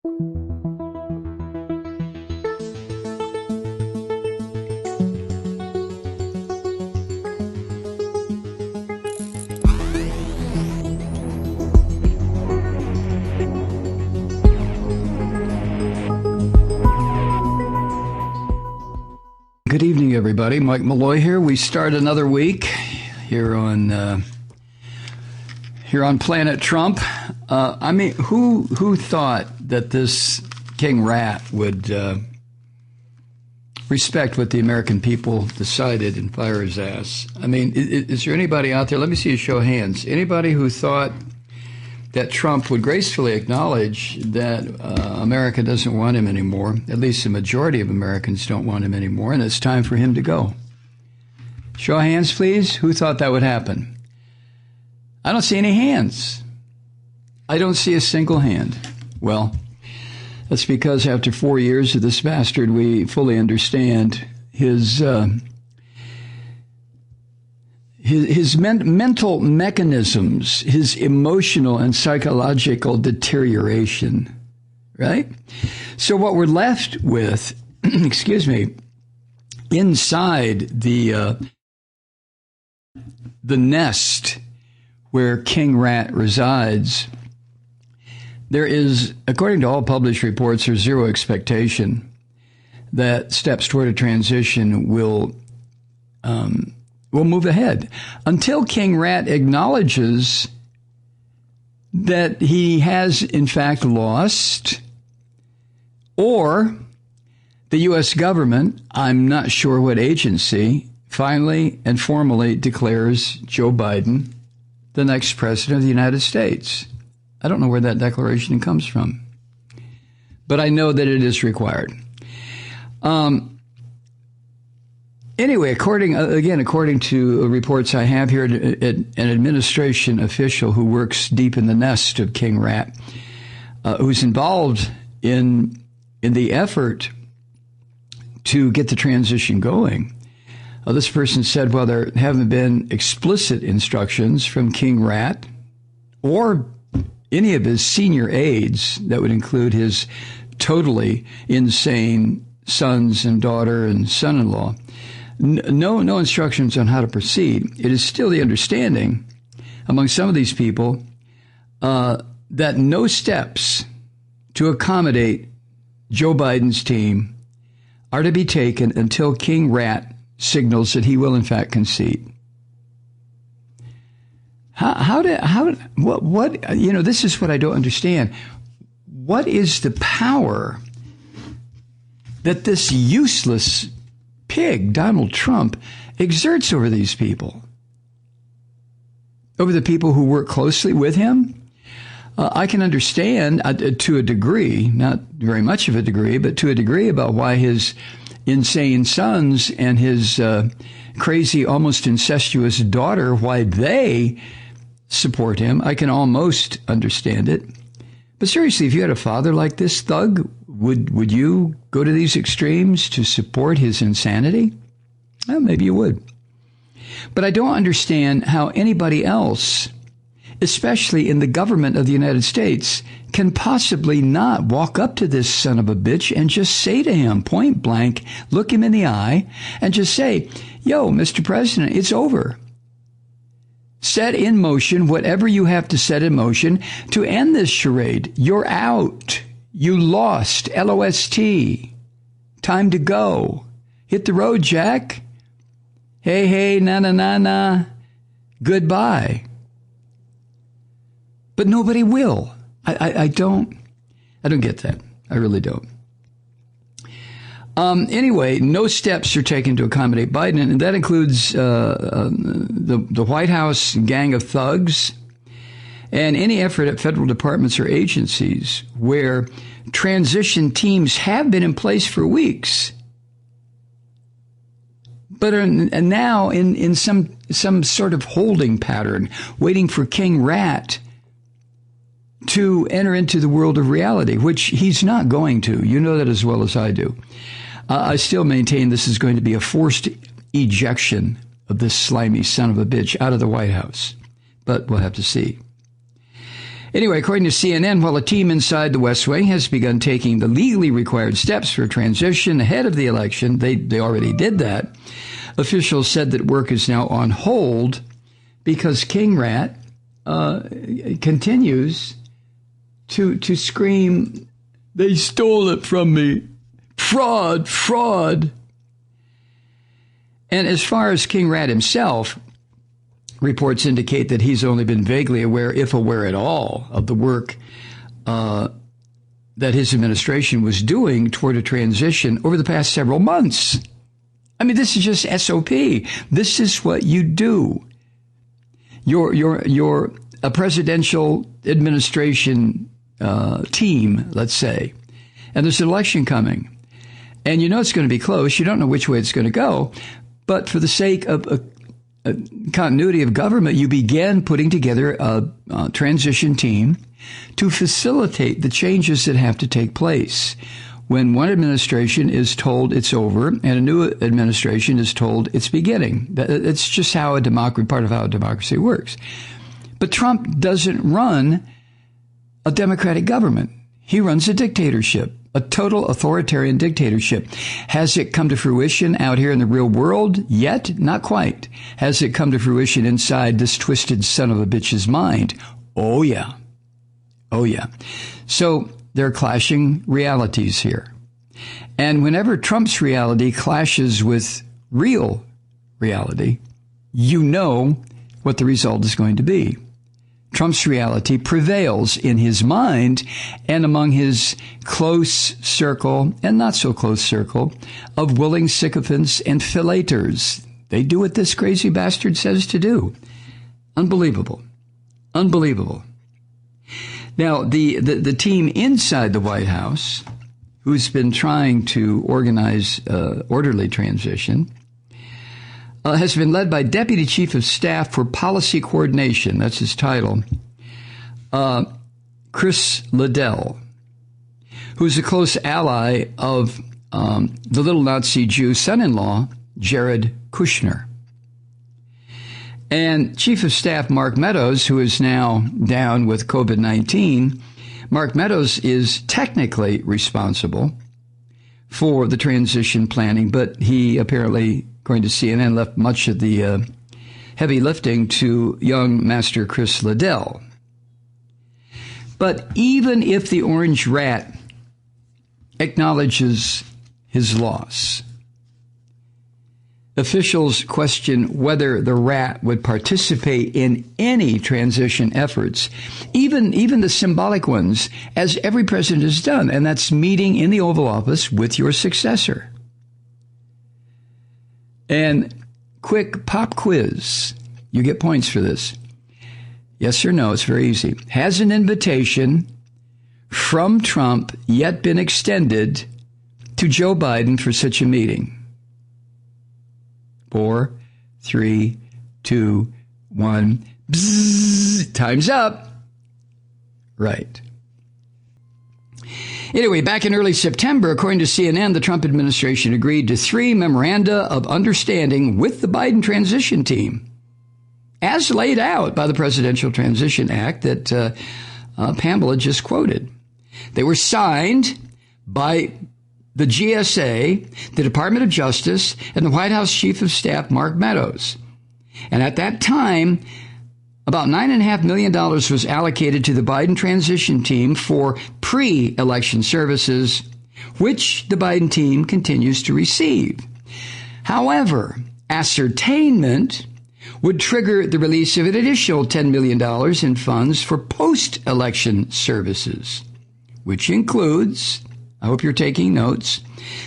Good evening, everybody. Mike Malloy here. We start another week here on Planet Trump. Who thought that this King Rat would respect what the American people decided and fire his ass? I mean, is there anybody out there? Let me see a show of hands. Anybody who thought that Trump would gracefully acknowledge that America doesn't want him anymore, at least the majority of Americans don't want him anymore, and it's time for him to go? Show of hands, please. Who thought that would happen? I don't see any hands. I don't see a single hand. Well, that's because after 4 years of this bastard, we fully understand his mental mechanisms, his emotional and psychological deterioration, right? So what we're left with, inside the nest where King Rat resides, there is, according to all published reports, there's zero expectation that steps toward a transition will move ahead until King Rat acknowledges that he has, in fact, lost, or the U.S. government, I'm not sure what agency, finally and formally declares Joe Biden the next president of the United States. I don't know where that declaration comes from, but I know that it is required. Anyway, according to reports I have here, an administration official who works deep in the nest of King Rat, who's involved in the effort to get the transition going, this person said, well, there haven't been explicit instructions from King Rat or any of his senior aides, that would include his totally insane sons and daughter and son-in-law. No instructions on how to proceed. It is still the understanding among some of these people that no steps to accommodate Joe Biden's team are to be taken until King Rat signals that he will in fact concede. This is what I don't understand. What is the power that this useless pig, Donald Trump, exerts over these people? Over the people who work closely with him? I can understand to a degree, not very much of a degree, but to a degree about why his insane sons and his crazy, almost incestuous daughter, why they support him. I can almost understand it. But seriously, if you had a father like this thug, would you go to these extremes to support his insanity? Well, maybe you would. But I don't understand how anybody else, especially in the government of the United States, can possibly not walk up to this son of a bitch and just say to him point blank, look him in the eye, and just say, yo, Mr. President, it's over. Set in motion whatever you have to set in motion to end this charade. You're out. You lost. LOST. Time to go. Hit the road, Jack. Hey, na. Goodbye. But nobody will. I don't get that. I really don't. Anyway, no steps are taken to accommodate Biden, and that includes the White House gang of thugs and any effort at federal departments or agencies where transition teams have been in place for weeks, but are now in some sort of holding pattern, waiting for King Rat to enter into the world of reality, which he's not going to. You know that as well as I do. I still maintain this is going to be a forced ejection of this slimy son of a bitch out of the White House, but we'll have to see. Anyway, according to CNN, while a team inside the West Wing has begun taking the legally required steps for transition ahead of the election, they already did that. Officials said that work is now on hold because King Rat continues to scream, "They stole it from me. Fraud, fraud." And as far as King Rat himself, reports indicate that he's only been vaguely aware, if aware at all, of the work that his administration was doing toward a transition over the past several months. I mean, this is just SOP. This is what you do. You're a presidential administration team, let's say, and there's an election coming, and you know it's going to be close. You don't know which way it's going to go, but for the sake of a continuity of government, you began putting together a transition team to facilitate the changes that have to take place when one administration is told it's over and a new administration is told it's beginning. It's just how part of how a democracy works. But Trump doesn't run a democratic government. He runs a dictatorship, a total authoritarian dictatorship. Has it come to fruition out here in the real world yet? Not quite. Has it come to fruition inside this twisted son of a bitch's mind? Oh, yeah. Oh, yeah. So there are clashing realities here. And whenever Trump's reality clashes with real reality, you know what the result is going to be. Trump's reality prevails in his mind and among his close circle and not so close circle of willing sycophants and fillators. They do what this crazy bastard says to do. Unbelievable. Unbelievable. Now, the team inside the White House, who's been trying to organize orderly transition, has been led by Deputy Chief of Staff for Policy Coordination, that's his title, Chris Liddell, who's a close ally of the little Nazi Jew son-in-law, Jared Kushner. And Chief of Staff Mark Meadows, who is now down with COVID-19, Mark Meadows is technically responsible for the transition planning, but he apparently, according to CNN, left much of the heavy lifting to young Master Chris Liddell. But even if the Orange Rat acknowledges his loss, officials question whether the rat would participate in any transition efforts, even the symbolic ones, as every president has done, and that's meeting in the Oval Office with your successor. And quick pop quiz. You get points for this. Yes or no? It's very easy. Has an invitation from Trump yet been extended to Joe Biden for such a meeting? 4, 3, 2, 1. Bzzz, time's up. Right. Anyway, back in early September, according to CNN, the Trump administration agreed to 3 memoranda of understanding with the Biden transition team, as laid out by the Presidential Transition Act that Pamela just quoted. They were signed by the GSA, the Department of Justice, and the White House Chief of Staff, Mark Meadows. And at that time, about $9.5 million was allocated to the Biden transition team for pre-election services, which the Biden team continues to receive. However, ascertainment would trigger the release of an additional $10 million in funds for post-election services, which includes, I hope you're taking notes,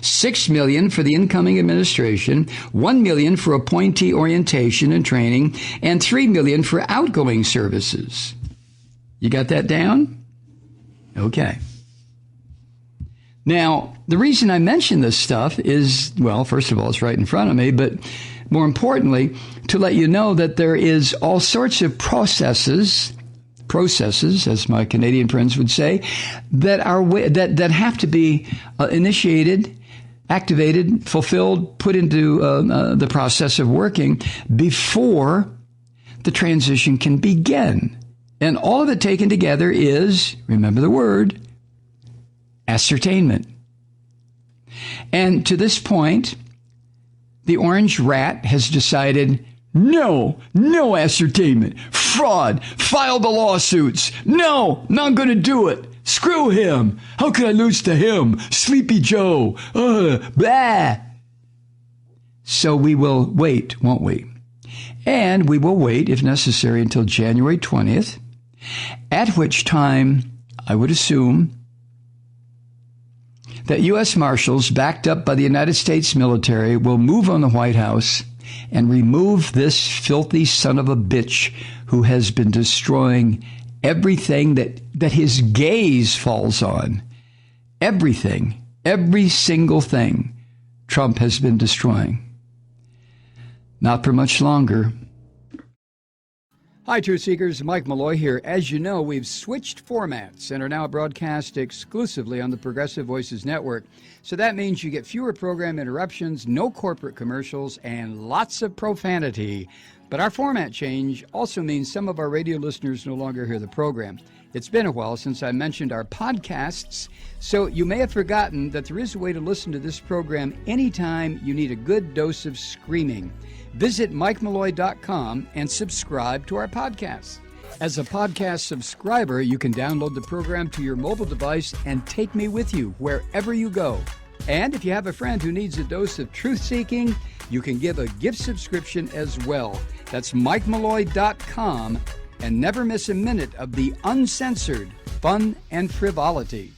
$6 million for the incoming administration, $1 million for appointee orientation and training, and $3 million for outgoing services. You got that down? Okay. Now, the reason I mention this stuff is, well, first of all, it's right in front of me, but more importantly, to let you know that there is all sorts of processes, as my Canadian friends would say, that have to be initiated, activated, fulfilled, put into the process of working before the transition can begin. And all of it taken together is, remember the word, ascertainment. And to this point, the orange rat has decided, no ascertainment, fraud, file the lawsuits. No, not going to do it. Screw him. How could I lose to him? Sleepy Joe. Blah. So we will wait, won't we? And we will wait, if necessary, until January 20th, at which time I would assume that U.S. Marshals, backed up by the United States military, will move on the White House and remove this filthy son of a bitch who has been destroying everything that his gaze falls on. Everything, every single thing Trump has been destroying. Not for much longer. Hi, Truth Seekers. Mike Malloy here. As you know, we've switched formats and are now broadcast exclusively on the Progressive Voices Network. So that means you get fewer program interruptions, no corporate commercials, and lots of profanity. But our format change also means some of our radio listeners no longer hear the program. It's been a while since I mentioned our podcasts, so you may have forgotten that there is a way to listen to this program anytime you need a good dose of screaming. Visit MikeMalloy.com and subscribe to our podcast. As a podcast subscriber, you can download the program to your mobile device and take me with you wherever you go. And if you have a friend who needs a dose of truth-seeking, you can give a gift subscription as well. That's MikeMalloy.com, and never miss a minute of the uncensored fun and frivolity.